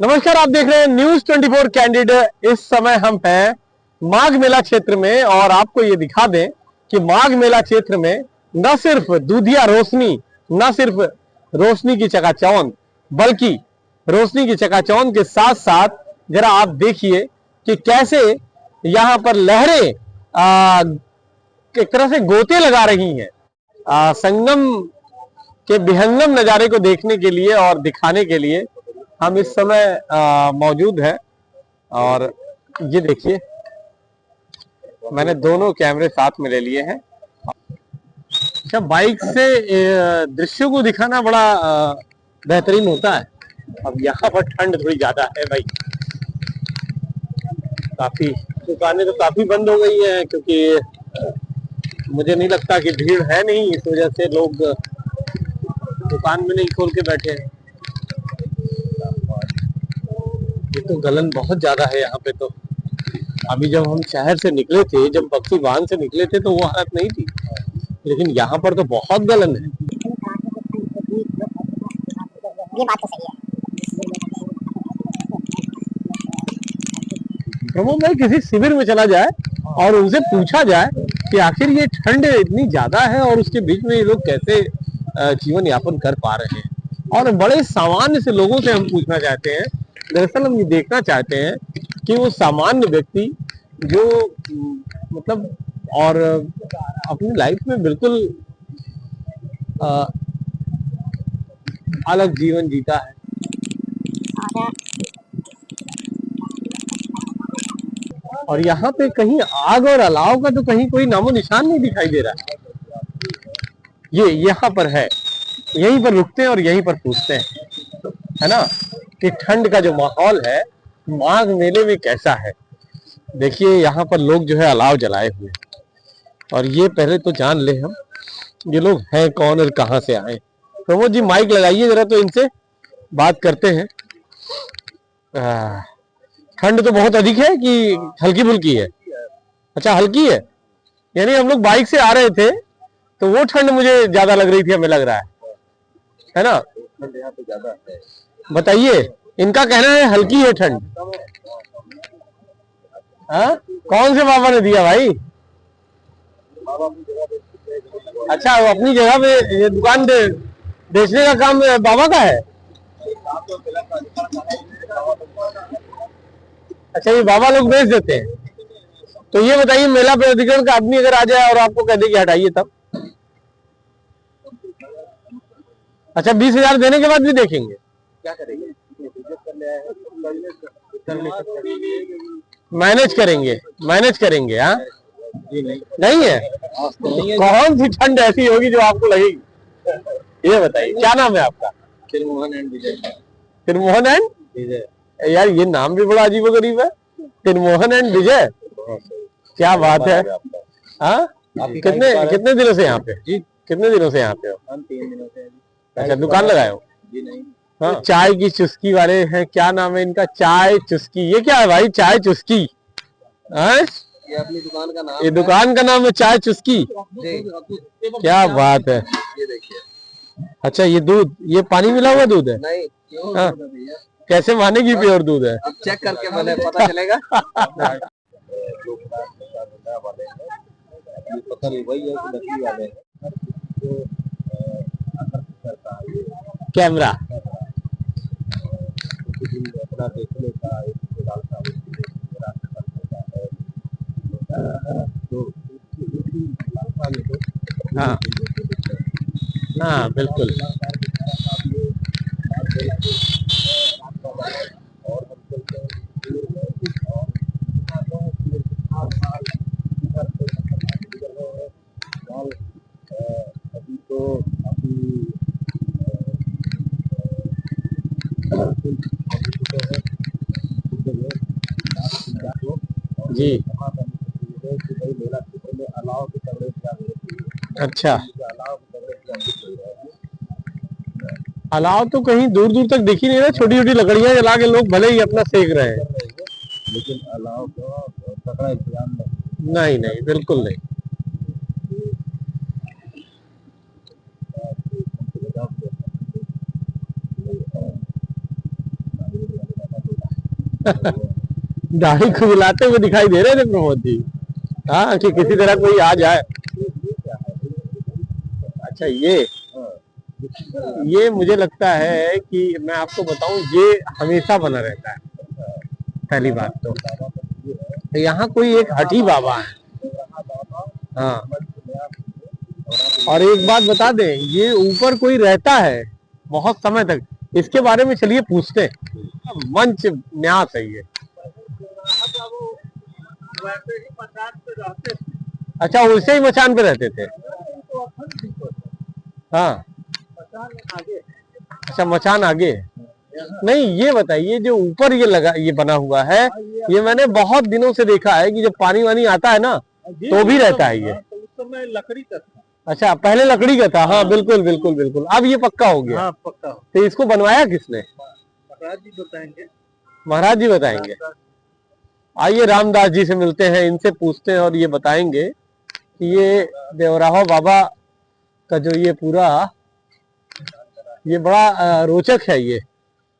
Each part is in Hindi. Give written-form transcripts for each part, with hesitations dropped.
नमस्कार, आप देख रहे हैं न्यूज 24 कैंडिड। इस समय हम हैं माघ मेला क्षेत्र में और आपको ये दिखा दें कि माघ मेला क्षेत्र में न सिर्फ दूधिया रोशनी, न सिर्फ रोशनी की चकाचौंध, बल्कि रोशनी की चकाचौंध के साथ साथ जरा आप देखिए कि कैसे यहाँ पर लहरें एक तरह से गोते लगा रही हैं। संगम के विहंगम नजारे को देखने के लिए और दिखाने के लिए हम इस समय मौजूद हैं। और ये देखिए, मैंने दोनों कैमरे साथ में ले लिए हैं। अच्छा, बाइक से दृश्यों को दिखाना बड़ा बेहतरीन होता है। अब यहाँ पर ठंड थोड़ी ज्यादा है भाई, काफी दुकानें तो काफी बंद हो गई हैं क्योंकि मुझे नहीं लगता कि भीड़ है नहीं, इस वजह से लोग दुकान में नहीं खोल के बैठे हैं। ये तो गलन बहुत ज्यादा है यहाँ पे। तो अभी जब हम शहर से निकले थे, जब बक्सी बांध से निकले थे तो वो हालत नहीं थी, लेकिन यहाँ पर तो बहुत गलन है। ये बात तो सही है। प्रभु, मैं किसी शिविर में चला जाए और उनसे पूछा जाए कि आखिर ये ठंड इतनी ज्यादा है और उसके बीच में ये लोग कैसे जीवन यापन कर पा रहे हैं। और बड़े सामान्य से लोगों से हम पूछना चाहते हैं। दरअसल हम ये देखना चाहते हैं कि वो सामान्य व्यक्ति जो मतलब और अपनी लाइफ में बिल्कुल अलग जीवन जीता है। और यहाँ पे कहीं आग और अलाव का तो कहीं कोई नामो निशान नहीं दिखाई दे रहा। ये यहाँ पर है, यहीं पर रुकते हैं और यहीं पर पूछते हैं, है ना, कि ठंड का जो माहौल है माघ मेले में कैसा है। देखिए, यहाँ पर लोग जो है अलाव जलाए हुए, और ये पहले तो जान ले हम ये लोग हैं कौन और कहाँ से आए। प्रमोद जी, माइक लगाइए जरा, तो इनसे बात करते हैं। ठंड तो बहुत अधिक है कि हल्की फुल्की है? अच्छा, हल्की है। यानी हम लोग बाइक से आ रहे थे तो वो ठंड मुझे ज्यादा लग रही थी, हमें लग रहा है ना? यहाँ पे ज्यादा है। बताइए, इनका कहना है हल्की है ठंड। हाँ, कौन से बाबा ने दिया भाई? अच्छा, वो अपनी जगह पे ये दुकान बेचने का काम बाबा का है। अच्छा, ये बाबा लोग बेच देते हैं। तो ये बताइए, मेला प्राधिकरण का आदमी अगर आ जाए और आपको कह दे कि हटाइए, तब? अच्छा, 20,000 देने के बाद भी देखेंगे? क्या करेंगे? मैनेज करेंगे, मैनेज करेंगे। हाँ, नहीं है। कौन सी ठंड ऐसी होगी जो आपको लगेगी? ये बताइए, क्या नाम है आपका? तिरमोहन एंड विजय। तिरमोहन एंड विजय? यार, ये नाम भी बड़ा अजीब गरीब है, तिरमोहन एंड विजय। क्या बात है। हाँ, कितने कितने दिनों से यहाँ पे जी? कितने दिनों से यहाँ पे हो? हम 3 दिनों से। अच्छा, दुकान लगाए हो? जी नहीं। हाँ, चाय की चुस्की वाले हैं, क्या नाम है इनका? चाय चुस्की। ये क्या है भाई, चाय चुस्की? ये अपनी दुकान का नाम, ये दुकान का नाम है चाय चुस्की। क्या बात है। ये देखिए। अच्छा, ये दूध, ये पानी मिला हुआ दूध है? नहीं। हाँ, कैसे मानेगी प्योर दूध है? अब चेक करके मैंने पता चलेगा। कैमरा हाँ हाँ, बिल्कुल। अभी तो जी। अच्छा, अलाव तो कहीं दूर दूर तक दिख ही नहीं रहा। छोटी छोटी लकड़ियां जला के लोग भले ही अपना सेक रहे हैं, लेकिन अलाव तो तगड़ा इंतजाम नहीं। नहीं, बिल्कुल नहीं। दाढ़ी खुजलाते हुए दिखाई दे रहे थे प्रमोद जी। हाँ, कि किसी तरह कोई आ जाए। अच्छा, ये मुझे लगता है कि मैं आपको बताऊं, ये हमेशा बना रहता है। पहली बात तो यहाँ कोई एक हठी बाबा है। हाँ, और एक बात बता दें, ये ऊपर कोई रहता है बहुत समय तक। इसके बारे में चलिए पूछते हैं। मंच न्यास है ये। अच्छा, वैसे ही मचान पे रहते थे। हाँ, अच्छा, मचान आगे। नहीं, ये बताइए, जो ऊपर ये लगा, ये बना हुआ है, ये मैंने बहुत दिनों से देखा है कि जब पानी वानी आता है ना तो भी रहता है ये। उस समय लकड़ी का था। अच्छा, पहले लकड़ी का था। हाँ, बिल्कुल बिल्कुल बिल्कुल। अब ये पक्का हो गया। हाँ, पक्का। तो इसको बनवाया किसने? महाराज जी बताएंगे। महाराज जी बताएंगे। आइए रामदास जी से मिलते हैं, इनसे पूछते हैं और ये बताएंगे कि ये देवराहो बाबा का जो ये पूरा, ये बड़ा रोचक है। ये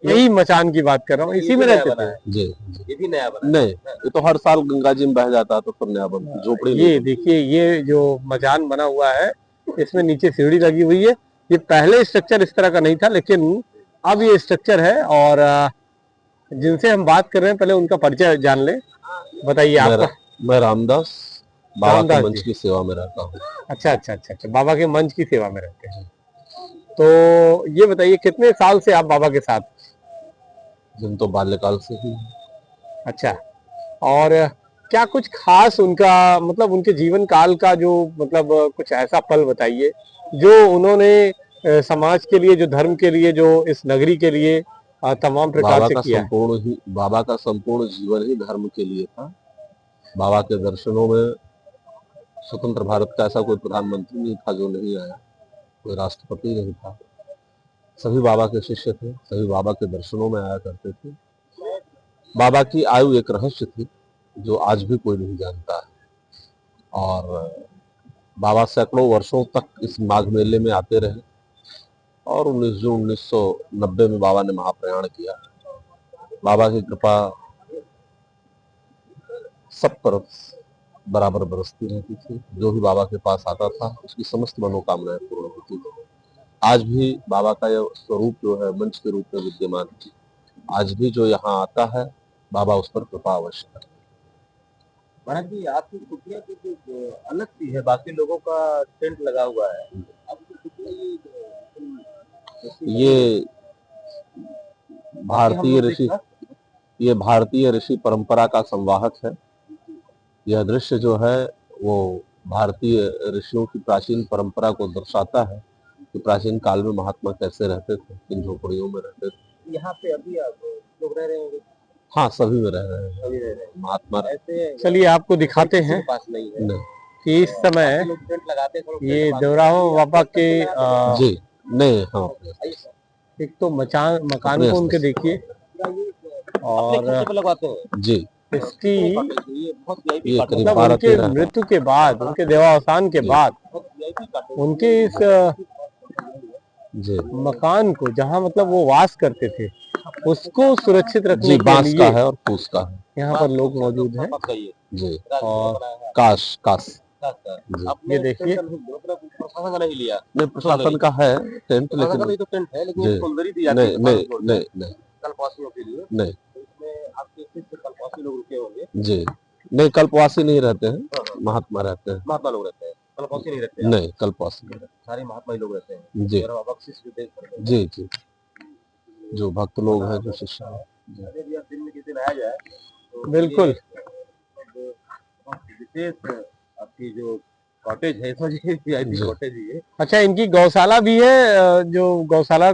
यही मचान की बात कर रहा हूँ, इसी में रहते थे जी। ये भी नया बना नहीं, ये तो हर साल गंगा जी में बह जाता है तो फिर नया बन झोपड़ी। ये देखिए, ये जो मचान बना हुआ है, इसमें नीचे सीढ़ी लगी हुई है। ये पहले स्ट्रक्चर इस तरह का नहीं था, लेकिन अब ये स्ट्रक्चर है। और जिनसे हम बात कर रहे हैं, पहले उनका परिचय जान ले। बताइए आपका। मैं रामदास, बाबा के रामदास मंच जी। की सेवा में रहता हूँ। अच्छा अच्छा अच्छा अच्छा, बाबा के मंच की सेवा में रहते हैं। तो ये बताइए, कितने साल से आप बाबा के साथ? जिन तो बाल्यकाल से ही। अच्छा, और क्या कुछ खास उनका, मतलब उनके जीवन काल का जो, मतलब कुछ ऐसा पल बताइए जो उन्होंने समाज के लिए, जो धर्म के लिए, जो इस नगरी के लिए तमाम प्रकार से किया है। बाबा का संपूर्ण जीवन ही धर्म के लिए था। बाबा के दर्शनों में स्वतंत्र भारत का ऐसा कोई प्रधानमंत्री नहीं था जो नहीं आया, कोई राष्ट्रपति नहीं था। सभी बाबा के शिष्य थे, सभी बाबा के दर्शनों में आया करते थे। बाबा की आयु एक रहस्य थी जो आज भी कोई नहीं जानता है। और बाबा सैकड़ों वर्षों तक इस माघ मेले में आते रहे और 19 जून 1990 में बाबा ने महाप्रयाण किया। बाबा की कृपा सब तरफ बराबर बरसती रहती थी। जो भी बाबा के पास आता था उसकी समस्त मनोकामनाएं पूर्ण होती थी। आज भी बाबा का यह स्वरूप जो है मंच के रूप में विद्यमान है। आज भी जो यहाँ आता है, बाबा उस पर कृपा अवश्य करते हैं। महाराज जी, आपकी कुटिया की जो अलग सी है, बाकी लोगों का टेंट लगा हुआ है, आपकी कुटिया ये भारतीय ऋषि परंपरा का संवाहक है। यह दृश्य जो है वो भारतीय ऋषियों की प्राचीन परंपरा को दर्शाता है कि प्राचीन काल में महात्मा कैसे रहते थे, किन झोपड़ियों में रहते थे। यहाँ पे अभी लोग रह रहे होंगे? हाँ, सभी में रह रहे हैं महात्मा। चलिए आपको दिखाते हैं पास नहीं है कि इस समय लगाते ये देवराहो बाबा के जी नहीं, हाँ, एक तो मकान को उनके देखिए, और लगवाते हैं जी इसकी, ये मतलब उनके मृत्यु के बाद, उनके देहावसान के बाद, उनके इस मकान को, जहाँ मतलब वो वास करते थे, उसको सुरक्षित रखने के लिए का है और फूस का है। यहाँ पर लोग मौजूद हैं। जी, और काश ये देखिए, प्रशासन का है टेंट, लेकिन नहीं कल्पवासियों के लिए नहीं, आपके कल्पवासी लोग रुके होंगे। जी नहीं, कल्पवासी नहीं रहते हैं, महात्मा रहते हैं। महात्मा लोग रहते हैं, कल्पवासी नहीं रहते हैं। नहीं, कल्पवासी नहीं रहते, सारे महात्मा ही लोग रहते हैं। जी जी जी, जो भक्त लोग हैं, जो शिष्य हैं। दिन में किसी दिन आया जाए तो बिल्कुल विशेष आपकी जो कॉटेज है, कॉटेज ही है। अच्छा, इनकी गौशाला भी है, जो गौशाला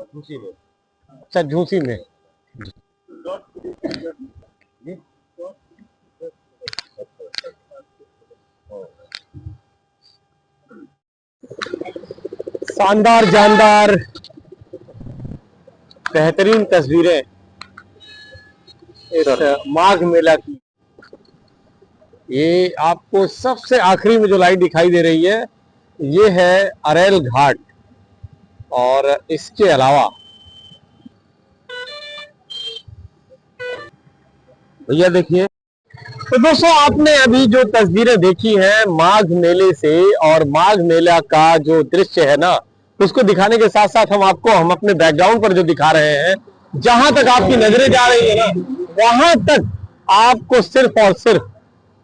झूसी में। अच्छा, झूसी में। शानदार जानदार बेहतरीन तस्वीरें इस माघ मेला की। ये आपको सबसे आखिरी में जो लाइट दिखाई दे रही है, ये है अरेल घाट। और इसके अलावा भैया देखिए। तो दोस्तों आपने अभी जो तस्वीरें देखी हैं माघ मेले से, और माघ मेला का जो दृश्य है ना, उसको दिखाने के साथ साथ हम अपने बैकग्राउंड पर जो दिखा रहे हैं, जहां तक आपकी नजरें जा रही है ना, वहां तक आपको सिर्फ और सिर्फ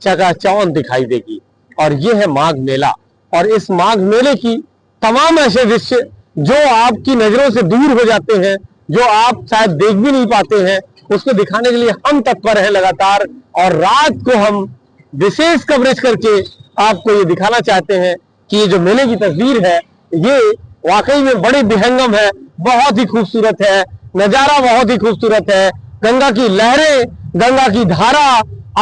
चकाचौंध दिखाई देगी। और ये है माघ मेला, और इस माघ मेले की तमाम ऐसे दृश्य जो आपकी नजरों से दूर हो जाते हैं, जो आप शायद देख भी नहीं पाते हैं, उसको दिखाने के लिए हम तत्पर हैं लगातार। और रात को हम विशेष कवरेज करके आपको ये दिखाना चाहते हैं कि ये जो मेले की तस्वीर है, ये वाकई में बड़ी विहंगम है, बहुत ही खूबसूरत है, नजारा बहुत ही खूबसूरत है। गंगा की लहरें, गंगा की धारा,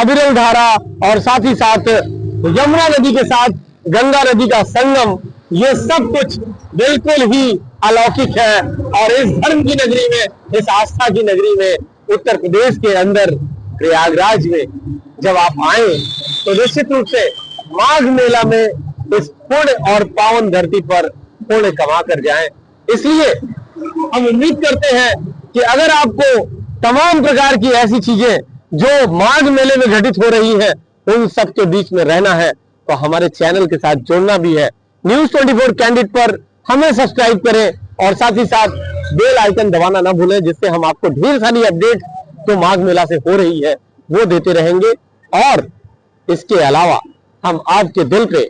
अविरल धारा, और साथ ही साथ यमुना नदी के साथ गंगा नदी का संगम, ये सब कुछ बिल्कुल ही अलौकिक है। और इस धर्म की नगरी में, इस आस्था की नगरी में, उत्तर प्रदेश के अंदर प्रयागराज में जब आप आए तो निश्चित रूप से माघ मेला में इस पुण्य और पावन धरती पर पुण्य कमा कर जाएं। इसलिए हम उम्मीद करते हैं कि अगर आपको तमाम प्रकार की ऐसी चीजें जो माघ मेले में घटित हो रही हैं, उन सब के बीच में रहना है, तो हमारे चैनल के साथ जुड़ना भी है। न्यूज 24 कैंडिड पर हमें सब्सक्राइब करें, और साथ ही साथ बेल आइकन दबाना ना भूलें, जिससे हम आपको ढेर सारी अपडेट जो माघ मेला से हो रही है वो देते रहेंगे। और इसके अलावा हम आपके दिल पे,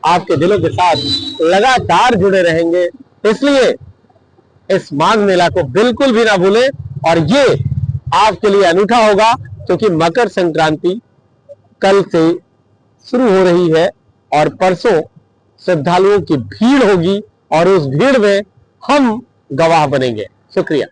आपके दिलों के साथ लगातार जुड़े रहेंगे। इसलिए इस माघ मेला को बिल्कुल भी ना भूलें। और ये आपके लिए अनूठा होगा, क्योंकि मकर संक्रांति कल से शुरू हो रही है, और परसों श्रद्धालुओं की भीड़ होगी, और उस भीड़ में हम गवाह बनेंगे। शुक्रिया।